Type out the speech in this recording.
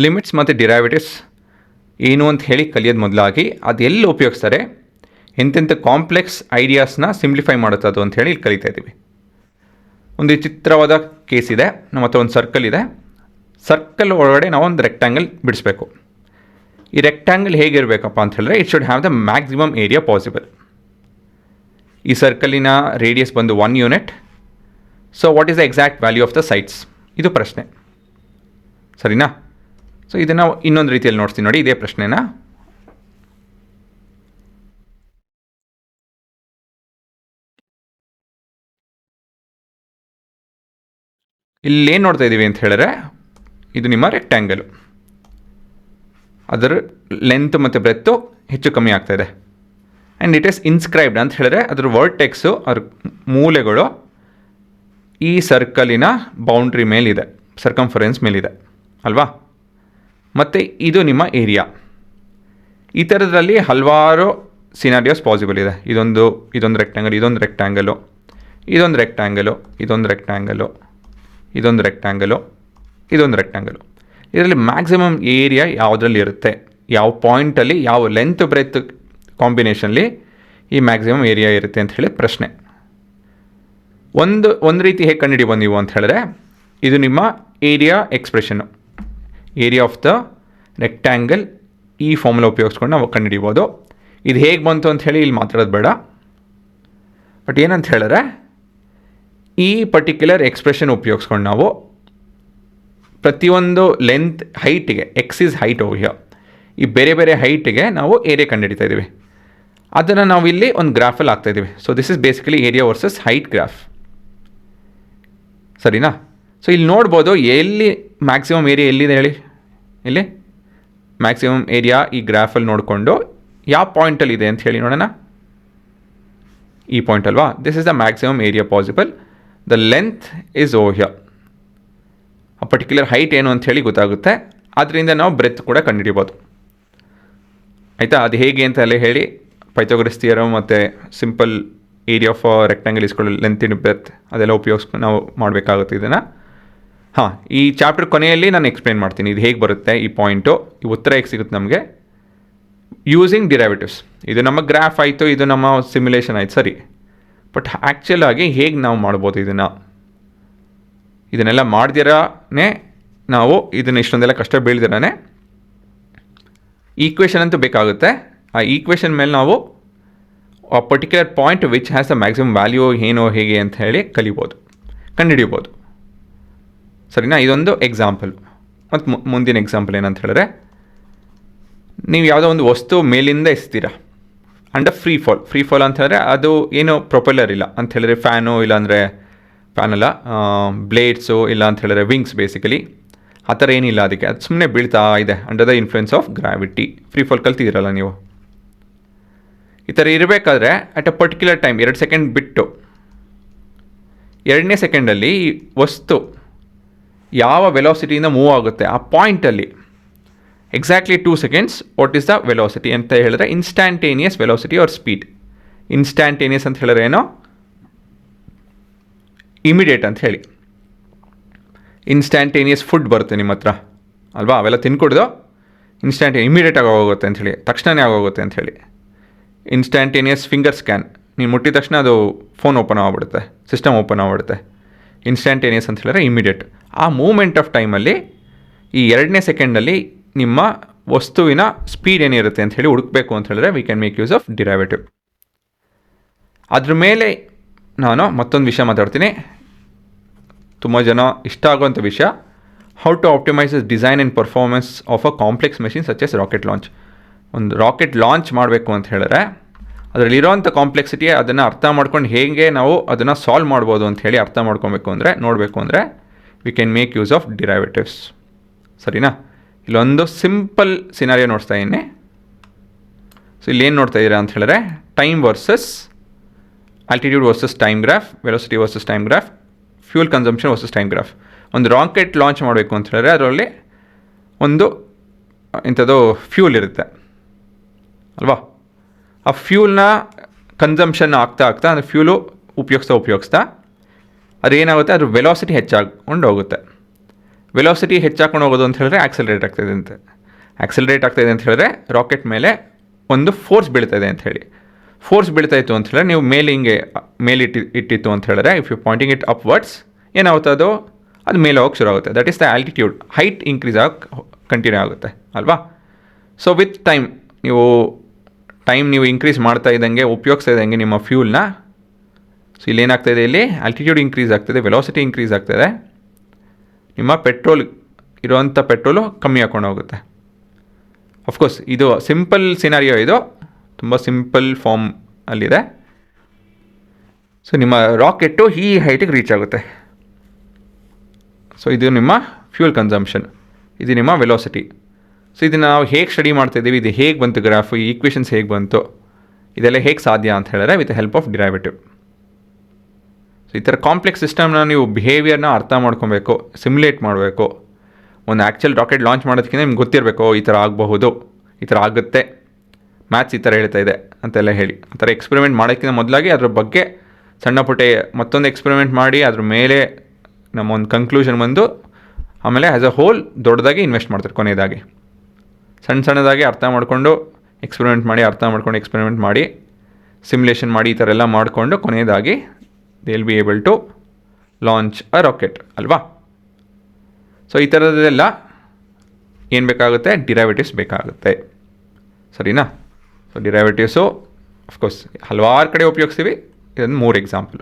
Limits ಮತ್ತು derivatives ಏನು ಅಂತ ಹೇಳಿ ಕಲಿಯೋದು ಮೊದಲಾಗಿ ಅದು ಎಲ್ಲಿ ಉಪಯೋಗಿಸ್ತಾರೆ, ಎಂತೆಂಥ ಕಾಂಪ್ಲೆಕ್ಸ್ ಐಡಿಯಾಸ್ನ ಸಿಂಪ್ಲಿಫೈ ಮಾಡುತ್ತೆ ಅದು ಅಂತ ಹೇಳಿ ಕಲಿತಾ ಇದ್ದೀವಿ. ಒಂದು ಚಿತ್ರವಾದ ಕೇಸ್ ಇದೆ, ನಮ್ಮ ಹತ್ರ ಒಂದು ಸರ್ಕಲ್ ಇದೆ. ಸರ್ಕಲ್ ಒಳಗಡೆ ನಾವು ಒಂದು ರೆಕ್ಟ್ಯಾಂಗಲ್ ಬಿಡಿಸ್ಬೇಕು. ಈ ರೆಕ್ಟ್ಯಾಂಗಲ್ ಹೇಗಿರಬೇಕಪ್ಪ ಅಂತ ಹೇಳಿದ್ರೆ it should have the maximum area possible. ಈ ಸರ್ಕಲಿನ ರೇಡಿಯಸ್ ಬಂದು 1 unit. So what is the exact value of the sides, ಇದು ಪ್ರಶ್ನೆ, ಸರಿನಾ? ಸೊ ಇದನ್ನು ಇನ್ನೊಂದು ರೀತಿಯಲ್ಲಿ ನೋಡ್ತೀನಿ ನೋಡಿ, ಇದೇ ಪ್ರಶ್ನೆನ. ಇಲ್ಲೇನು ನೋಡ್ತಾ ಇದ್ದೀವಿ ಅಂತ ಹೇಳಿದ್ರೆ ಇದು ನಿಮ್ಮ ರೆಕ್ಟ್ಯಾಂಗಲು. ಅದರ ಲೆಂತ್ ಮತ್ತು ಬ್ರೆತ್ತು ಹೆಚ್ಚು ಕಮ್ಮಿ ಆಗ್ತಾಯಿದೆ. ಆ್ಯಂಡ್ ಇಟ್ ಈಸ್ ಇನ್ಸ್ಕ್ರೈಬ್ಡ್ ಅಂತ ಹೇಳಿದ್ರೆ ಅದರ ವರ್ಟೆಕ್ಸು, ಅದ್ರ ಮೂಲೆಗಳು ಈ ಸರ್ಕಲಿನ ಬೌಂಡ್ರಿ ಮೇಲಿದೆ, ಸರ್ಕಂಫರೆನ್ಸ್ ಮೇಲಿದೆ ಅಲ್ವಾ? ಮತ್ತು ಇದು ನಿಮ್ಮ ಏರಿಯಾ. ಈ ಥರದ್ರಲ್ಲಿ ಹಲವಾರು ಸಿನಾರಿಯೋಸ್ ಪಾಸಿಬಲ್ ಇದೆ. ಇದೊಂದು ರೆಕ್ಟ್ಯಾಂಗಲ್, ಇದೊಂದು ರೆಕ್ಟ್ಯಾಂಗಲು, ಇದೊಂದು ರೆಕ್ಟ್ಯಾಂಗಲು, ಇದೊಂದು ರೆಕ್ಟ್ಯಾಂಗಲು, ಇದೊಂದು ರೆಕ್ಟ್ಯಾಂಗಲು, ಇದೊಂದು ರೆಕ್ಟ್ಯಾಂಗಲು. ಇದರಲ್ಲಿ ಮ್ಯಾಕ್ಸಿಮಮ್ ಏರಿಯಾ ಯಾವುದರಲ್ಲಿ ಇರುತ್ತೆ, ಯಾವ ಪಾಯಿಂಟಲ್ಲಿ ಯಾವ ಲೆಂತ್ ಬ್ರೆತ್ ಕಾಂಬಿನೇಷನ್ಲಿ ಈ ಮ್ಯಾಕ್ಸಿಮಮ್ ಏರಿಯಾ ಇರುತ್ತೆ ಅಂತ ಹೇಳಿ ಪ್ರಶ್ನೆ. ಒಂದು ರೀತಿ ಹೇಗೆ ಕಂಡುಹಿಡಿಬೋದು ನೀವು ಅಂತ ಹೇಳಿದ್ರೆ, ಇದು ನಿಮ್ಮ area expression, area of the rectangle. ಈ ಫಾರ್ಮುಲಾ ಉಪಯೋಗಿಸ್ಕೊಂಡು ನಾವು ಕಂಡುಹಿಡಿಬೋದು. ಇದು ಹೇಗೆ ಬಂತು ಅಂತ ಹೇಳಿ ಇಲ್ಲಿ ಮಾತಾಡೋದು ಬೇಡ. ಬಟ್ ಏನಂತ ಹೇಳಿದ್ರೆ ಈ ಪರ್ಟಿಕ್ಯುಲರ್ ಎಕ್ಸ್ಪ್ರೆಷನ್ ಉಪಯೋಗಿಸ್ಕೊಂಡು ನಾವು ಪ್ರತಿಯೊಂದು ಲೆಂತ್ ಹೈಟಿಗೆ, X is height over here, ಈ ಬೇರೆ ಬೇರೆ ಹೈಟಿಗೆ ನಾವು ಏರಿಯಾ ಕಂಡುಹಿಡಿತಾ ಇದ್ದೀವಿ. ಅದನ್ನು ನಾವು ಇಲ್ಲಿ ಒಂದು ಗ್ರಾಫಲ್ಲಿ ಹಾಕ್ತಾಯಿದ್ದೀವಿ. So this is basically area versus height graph, ಸರಿನಾ? ಸೊ ಇಲ್ಲಿ ನೋಡ್ಬೋದು ಎಲ್ಲಿ ಮ್ಯಾಕ್ಸಿಮಮ್ ಏರಿಯಾ ಎಲ್ಲಿದೆ ಹೇಳಿ. ಇಲ್ಲಿ ಮ್ಯಾಕ್ಸಿಮಮ್ ಏರಿಯಾ ಈ ಗ್ರಾಫಲ್ಲಿ ನೋಡಿಕೊಂಡು ಯಾವ ಪಾಯಿಂಟಲ್ಲಿ ಇದೆ ಅಂತ ಹೇಳಿ ನೋಡೋಣ. ಈ ಪಾಯಿಂಟ್ ಅಲ್ವಾ? This is the maximum area possible. The length is over here. ಆ ಪರ್ಟಿಕ್ಯುಲರ್ ಹೈಟ್ ಏನು ಅಂತ ಹೇಳಿ ಗೊತ್ತಾಗುತ್ತೆ. ಅದರಿಂದ ನಾವು ಬ್ರೆತ್ ಕೂಡ ಕಂಡುಹಿಡಿಬೋದು. ಆಯಿತಾ? ಅದು ಹೇಗೆ ಅಂತ ಎಲ್ಲ ಹೇಳಿ ಪೈಥಾಗರಸ್ ಥಿಯರಮ್ ಮತ್ತು ಸಿಂಪಲ್ ಏರಿಯಾ ಆಫ್ ರೆಕ್ಟ್ಯಾಂಗಲ್ ಇಸ್ಕೊಳ್ಳೋ ಲೆಂತ್ ಇನ್ ಬ್ರೆತ್ ಅದೆಲ್ಲ ಉಪಯೋಗಿಸ್ಕೊಂಡು ನಾವು ಮಾಡಬೇಕಾಗುತ್ತೆ ಇದನ್ನು. ಈ ಚಾಪ್ಟರ್ ಕೊನೆಯಲ್ಲಿ ನಾನು ಎಕ್ಸ್ಪ್ಲೇನ್ ಮಾಡ್ತೀನಿ ಇದು ಹೇಗೆ ಬರುತ್ತೆ, ಈ ಪಾಯಿಂಟು, ಈ ಉತ್ತರ ಹೇಗೆ ಸಿಗುತ್ತೆ ನಮಗೆ ಯೂಸಿಂಗ್ ಡಿರೈವೇಟಿವ್ಸ್. ಇದು ನಮ್ಮ ಗ್ರಾಫ್ ಆಯಿತು, ಇದು ನಮ್ಮ ಸಿಮ್ಯುಲೇಷನ್ ಆಯಿತು, ಸರಿ. ಬಟ್ ಆ್ಯಕ್ಚುಲ್ ಆಗಿ ಹೇಗೆ ನಾವು ಮಾಡ್ಬೋದು ಇದನ್ನೆಲ್ಲ ಮಾಡ್ದಿರಾನೇ ನಾವು ಇದನ್ನು ಇಷ್ಟೊಂದೆಲ್ಲ ಕಷ್ಟ ಬೀಳ್ದಿರಾನೆ ಈಕ್ವೇಷನ್ ಅಂತೂ ಬೇಕಾಗುತ್ತೆ. ಆ ಈಕ್ವೇಷನ್ ಮೇಲೆ ನಾವು ಆ particular point which has the maximum value ಏನೋ ಹೇಗೆ ಅಂತ ಹೇಳಿ ಕಲಿಬೋದು, ಕಂಡುಹಿಡಿಬೋದು, ಸರಿನಾ? ಇದೊಂದು ಎಕ್ಸಾಂಪಲ್. ಮತ್ತು ಮುಂದಿನ ಎಕ್ಸಾಂಪಲ್ ಏನಂತ ಹೇಳಿದ್ರೆ, ನೀವು ಯಾವುದೋ ಒಂದು ವಸ್ತು ಮೇಲಿಂದ ಎಸ್ತೀರಾ ಅಂಡ್ ಫ್ರೀ ಫಾಲ್ ಅಂತ ಹೇಳಿದ್ರೆ ಅದು ಏನು ಪ್ರೊಪೆಲ್ಲರ್ ಇಲ್ಲ ಅಂತ ಹೇಳಿದ್ರೆ, ಫ್ಯಾನು ಇಲ್ಲಾಂದರೆ ಫ್ಯಾನಲ್ಲ, ಬ್ಲೇಡ್ಸು ಇಲ್ಲ ಅಂತ ಹೇಳಿದ್ರೆ ವಿಂಗ್ಸ್, ಬೇಸಿಕಲಿ ಆ ಥರ ಏನಿಲ್ಲ. ಅದಕ್ಕೆ ಅದು ಸುಮ್ಮನೆ ಬೀಳ್ತಾ ಇದೆ under the influence of gravity. Free fall ಕಲ್ತಿದ್ದೀರಲ್ಲ ನೀವು. ಈ ಥರ ಇರಬೇಕಾದ್ರೆ at a particular time 2 second ಬಿಟ್ಟು 2ನೇ ಸೆಕೆಂಡಲ್ಲಿ ಈ ವಸ್ತು ಯಾವ ವೆಲಾಸಿಟಿಯಿಂದ ಮೂವ್ ಆಗುತ್ತೆ ಆ ಪಾಯಿಂಟಲ್ಲಿ exactly 2 seconds what is the velocity ಅಂತ ಹೇಳಿದ್ರೆ instantaneous velocity or speed. Instantaneous ಅಂತ ಹೇಳಿದ್ರೆ ಏನೋ, ಇಮಿಡಿಯೇಟ್ ಅಂತ ಹೇಳಿ. ಇನ್ಸ್ಟ್ಯಾಂಟೇನಿಯಸ್ ಫುಡ್ ಬರುತ್ತೆ ನಿಮ್ಮ ಹತ್ರ ಅಲ್ವಾ, ಅವೆಲ್ಲ ತಿನ್ಕೊಡ್ದು ಇಮಿಡಿಯೇಟಾಗಿ ಆಗೋಗುತ್ತೆ ಅಂಥೇಳಿ, ತಕ್ಷಣವೇ ಆಗೋಗುತ್ತೆ ಅಂಥೇಳಿ. ಇನ್ಸ್ಟ್ಯಾಂಟೇನಿಯಸ್ ಫಿಂಗರ್ ಸ್ಕ್ಯಾನ್, ನೀನು ಮುಟ್ಟಿದ ತಕ್ಷಣ ಅದು ಫೋನ್ ಓಪನ್ ಆಗಿಬಿಡುತ್ತೆ, ಸಿಸ್ಟಮ್ ಓಪನ್ ಆಗಿಬಿಡುತ್ತೆ. ಇನ್ಸ್ಟ್ಯಾಂಟೇನಿಯಸ್ ಅಂತ ಹೇಳಿದ್ರೆ ಇಮಿಡಿಯೇಟ್. ಆ ಮೂಮೆಂಟ್ ಆಫ್ ಟೈಮಲ್ಲಿ ಈ 2ನೇ ಸೆಕೆಂಡಲ್ಲಿ ನಿಮ್ಮ ವಸ್ತುವಿನ ಸ್ಪೀಡ್ ಏನಿರುತ್ತೆ ಅಂತ ಹೇಳಿ ಹುಡುಕಬೇಕು ಅಂತ ಹೇಳಿದ್ರೆ we can make use of derivative. ಅದ್ರ ಮೇಲೆ ನಾನು ಮತ್ತೊಂದು ವಿಷಯ ಮಾತಾಡ್ತೀನಿ, ತುಂಬ ಜನ ಇಷ್ಟ ಆಗುವಂಥ ವಿಷಯ, how to optimise design and performance of a complex machine such as rocket launch. ಒಂದು ರಾಕೆಟ್ ಲಾಂಚ್ ಮಾಡಬೇಕು ಅಂತ ಹೇಳಿದ್ರೆ ಅದರಲ್ಲಿರೋವಂಥ ಕಾಂಪ್ಲೆಕ್ಸಿಟಿ ಅದನ್ನು ಅರ್ಥ ಮಾಡ್ಕೊಂಡು ಹೇಗೆ ನಾವು ಅದನ್ನು ಸಾಲ್ವ್ ಮಾಡ್ಬೋದು ಅಂತ ಹೇಳಿ ಅರ್ಥ ಮಾಡ್ಕೊಬೇಕು ಅಂದರೆ, ನೋಡಬೇಕು ಅಂದರೆ we can make use of derivatives, ಸರಿನಾ? ಇಲ್ಲೊಂದು ಸಿಂಪಲ್ ಸಿನಾರಿಯೋ ನೋಡ್ತಾ ಇದ್ದೀನಿ. ಸೊ ಇಲ್ಲೇನು ನೋಡ್ತಾ ಇದ್ದೀರಾ ಅಂತ ಹೇಳಿದ್ರೆ time versus altitude versus time graph, velocity versus time graph, fuel consumption versus time graph. ಒಂದು ರಾಕೆಟ್ ಲಾಂಚ್ ಮಾಡಬೇಕು ಅಂತ ಹೇಳಿದ್ರೆ ಅದರಲ್ಲಿ ಒಂದು ಇಂಥದ್ದು ಫ್ಯೂಲ್ ಇರುತ್ತೆ ಅಲ್ವಾ? ಆ ಫ್ಯೂಲ್ನ ಕನ್ಸಂಪ್ಷನ್ ಆಗ್ತಾ ಅಂದರೆ ಫ್ಯೂಲು ಉಪಯೋಗಿಸ್ತಾ ಅದೇನಾಗುತ್ತೆ, ಅದ್ರ ವೆಲಾಸಿಟಿ ಹೆಚ್ಚಾಗ್ಕೊಂಡು ಹೋಗುತ್ತೆ. ವೆಲಾಸಿಟಿ ಹೆಚ್ಚಾಕೊಂಡು ಹೋಗೋದು ಅಂತ ಹೇಳಿದ್ರೆ ಆಕ್ಸಲರೇಟ್ ಆಗ್ತಾಯಿದೆ ಅಂತ. ಆಕ್ಸಲರೇಟ್ ಆಗ್ತಾಯಿದೆ ಅಂತ ಹೇಳಿದ್ರೆ ರಾಕೆಟ್ ಮೇಲೆ ಒಂದು ಫೋರ್ಸ್ ಬೀಳ್ತಾಯಿದೆ ಅಂತ ಹೇಳಿ. ಫೋರ್ಸ್ ಬೀಳ್ತಾಯಿತ್ತು ಅಂತ ಹೇಳಿದ್ರೆ ನೀವು ಮೇಲೆ ಹಿಂಗೆ ಮೇಲೆ ಇಟ್ಟಿತ್ತು ಅಂತ ಹೇಳಿದ್ರೆ if you pointing it upwards ಏನಾಗುತ್ತೆ ಅದು ಮೇಲೆ ಹೋಗಿ ಶುರು ಆಗುತ್ತೆ. That is the altitude. Height increase ಆಗಿ ಕಂಟಿನ್ಯೂ ಆಗುತ್ತೆ ಅಲ್ವಾ. ಸೊ ವಿತ್ ಟೈಮ್ ನೀವು ಇನ್ಕ್ರೀಸ್ ಮಾಡ್ತಾ ಇದ್ದಂಗೆ ಉಪಯೋಗಿಸ್ತಾ ಇದ್ದಂಗೆ ನಿಮ್ಮ ಫ್ಯೂಲ್ನ, ಸೊ ಇಲ್ಲಿ ಏನಾಗ್ತಾಯಿದೆ, ಇಲ್ಲಿ ಆಲ್ಟಿಟ್ಯೂಡ್ ಇನ್ಕ್ರೀಸ್ ಆಗ್ತಾಯಿದೆ, ವೆಲಾಸಿಟಿ ಇನ್ಕ್ರೀಸ್ ಆಗ್ತಾಯಿದೆ, ನಿಮ್ಮ ಇರುವಂಥ ಪೆಟ್ರೋಲು ಕಮ್ಮಿ ಹಾಕ್ಕೊಂಡು ಹೋಗುತ್ತೆ. ಅಫ್ಕೋರ್ಸ್ ಇದು ಸಿಂಪಲ್ ಸಿನಾರಿಯೋ, ಇದು ತುಂಬ ಸಿಂಪಲ್ ಫಾರ್ಮ್ ಅಲ್ಲಿದೆ. ಸೊ ನಿಮ್ಮ ರಾಕೆಟ್ಟು ಈ ಹೈಟಿಗೆ ರೀಚ್ ಆಗುತ್ತೆ. ಸೊ ಇದು ನಿಮ್ಮ ಫ್ಯೂಲ್ ಕನ್ಸಂಪ್ಷನ್, ಇದು ನಿಮ್ಮ ವೆಲಾಸಿಟಿ. ಸೊ ಇದನ್ನು ನಾವು ಹೇಗೆ ಸ್ಟಡಿ ಮಾಡ್ತಾಯಿದ್ದೀವಿ, ಇದು ಹೇಗೆ ಬಂತು ಗ್ರಾಫ್, ಈ ಈಕ್ವೇಷನ್ಸ್ ಹೇಗೆ ಬಂತು, ಇದೆಲ್ಲ ಹೇಗೆ ಸಾಧ್ಯ ಅಂತ ಹೇಳಿದ್ರೆ with help of derivative. So ಈ ಥರ ಕಾಂಪ್ಲೆಕ್ಸ್ ಸಿಸ್ಟಮ್ನ ನೀವು ಬಿಹೇವಿಯರ್ನ ಅರ್ಥ ಮಾಡ್ಕೊಬೇಕು, ಸಿಮ್ಯುಲೇಟ್ ಮಾಡಬೇಕು. ಒಂದು ಆ್ಯಕ್ಚುಲ್ ರಾಕೆಟ್ ಲಾಂಚ್ ಮಾಡೋದಕ್ಕಿಂತ ನಿಮ್ಗೆ ಗೊತ್ತಿರಬೇಕು ಈ ಥರ ಆಗಬಹುದು, ಈ ಥರ ಆಗುತ್ತೆ, ಮ್ಯಾಥ್ಸ್ ಈ ಥರ ಹೇಳ್ತಾ ಇದೆ ಅಂತೆಲ್ಲ ಹೇಳಿ. ಆ ಥರ ಎಕ್ಸ್ಪೆರಿಮೆಂಟ್ ಮಾಡೋಕ್ಕಿಂತ ಮೊದಲಾಗಿ ಅದ್ರ ಬಗ್ಗೆ ಸಣ್ಣ ಪುಟ್ಟ ಮತ್ತೊಂದು ಎಕ್ಸ್ಪೆರಿಮೆಂಟ್ ಮಾಡಿ ಅದ್ರ ಮೇಲೆ ನಮ್ಮ ಒಂದು ಕನ್ಕ್ಲೂಷನ್ ಬಂದು ಆಮೇಲೆ ಆ್ಯಸ್ ಅ ಹೋಲ್ ದೊಡ್ಡದಾಗಿ ಇನ್ವೆಸ್ಟ್ ಮಾಡ್ತಾರೆ. ಕೊನೆಯದಾಗಿ ಸಣ್ಣದಾಗಿ ಅರ್ಥ ಮಾಡಿಕೊಂಡು ಎಕ್ಸ್ಪೆರಿಮೆಂಟ್ ಮಾಡಿ ಸಿಮ್ಯುಲೇಷನ್ ಮಾಡಿ ಈ ಥರ ಎಲ್ಲ ಮಾಡಿಕೊಂಡು ಕೊನೆಯದಾಗಿ they will be able to launch a rocket ಅಲ್ವಾ. ಸೊ ಈ ಥರದ್ದೆಲ್ಲ ಏನು ಬೇಕಾಗುತ್ತೆ, ಡಿರೈವೇಟಿವ್ಸ್ ಬೇಕಾಗುತ್ತೆ, ಸರಿನಾ. ಸೊ ಡಿರೈವೇಟಿವ್ಸು ಅಫ್ಕೋರ್ಸ್ ಹಲವಾರು ಕಡೆ ಉಪಯೋಗಿಸ್ತೀವಿ. ಇದೊಂದು 3 ಎಕ್ಸಾಂಪಲ್.